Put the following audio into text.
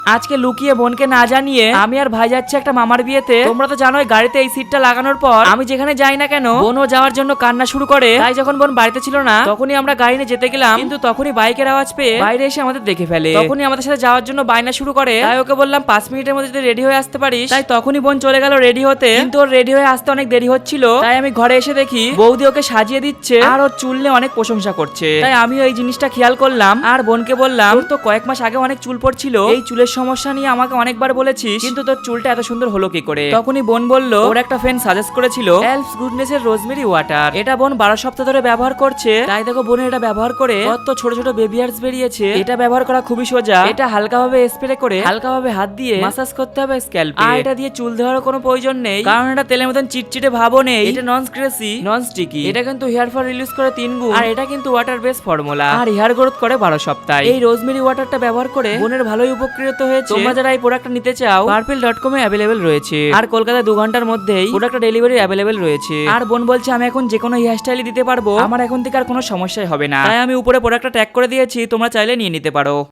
আজকে লুকিয়ে বোনকে না জানিয়ে আমি আর ভাই যাচ্ছি একটা মামার বিয়েতে। তোমরা তো জানোই গাড়িতে এই সিটটা লাগানোর পর আমি যেখানে যাই না কেন বোনও যাওয়ার জন্য কান্না শুরু করে। তাই যখন বোন বাড়িতে ছিল না তখনই আমরা গাড়ি নিয়ে যেতে গেলাম, কিন্তু তখনই বাইকের আওয়াজ পেয়ে বাইরে এসে আমাদের দেখে ফেলে। তখনই আমাদের সাথে যাওয়ার জন্য বায়না শুরু করে। তাই ওকে বললাম 5 মিনিটের মধ্যে যদি রেডি হয়ে আসতে পারিস। তাই তখনই বোন চলে গেল রেডি হতে, কিন্তু ওর রেডি হয়ে আসতে অনেক দেরি হচ্ছিল। তাই আমি ঘরে এসে দেখি বৌদি ওকে সাজিয়ে দিচ্ছে আর ওর চুল নিয়ে অনেক প্রশংসা করছে। তাই আমিও এই জিনিসটা খেয়াল করলাম আর বোনকে বললাম, তোর তো কয়েক মাস আগে অনেক চুল পড়ছিল, এই চুলের সমস্যা নিয়ে আমাকে অনেকবার বলেছিস, কিন্তু তোর চুলটা এত সুন্দর হলো কি করে? তখনই বোন বলল ওর একটা ফ্রেন্ড সাজেস্ট করেছিল এলফস গুডনেস এর রোজমেরি ওয়াটার। এটা বোন 12 সপ্তাহ ধরে ব্যবহার করছে। তাই দেখো বোনের এটা ব্যবহার করে কত ছোট ছোট বেবি হেয়ারস বেরিয়েছে। এটা ব্যবহার করা খুবই সোজা। এটা হালকাভাবে স্প্রে করে হালকাভাবে হাত দিয়ে মাসাজ করতে হবে স্ক্যাল্পে। আর এটা দিয়ে চুল ধোয়ার কোনো প্রয়োজন নেই, কারণ এটা তেলের মতন চিটচিটে ভাবও নেই। এটা নন স্ক্রেসি নন স্টিকি। এটা কিন্তু হেয়ার ফল রিলিজ করে 3 গুণ। আর এটা কিন্তু ওয়াটার বেস ফর্মুলা আর হেয়ার গ্রোথ করে 12 সপ্তাহে। এই রোজমেরি ওয়াটারটা ব্যবহার করে বোনের ভালোই উপকৃত হয়েছে। তোমরা যারা এই প্রোডাক্টটা নিতে চাও purple.com এ अवेलेबल রয়েছে। আর কলকাতায় 2 ঘন্টার মধ্যেই প্রোডাক্টটা ডেলিভারি अवेलेबल রয়েছে। আর বোন বলছে আমি এখন যে কোনো হেয়ার স্টাইলই দিতে পারবো, আমার এখন থেকে আর কোনো সমস্যাই হবে না। তাই আমি উপরে প্রোডাক্টটা ট্যাগ করে দিয়েছি, তোমরা চাইলে নিয়ে নিতে পারো।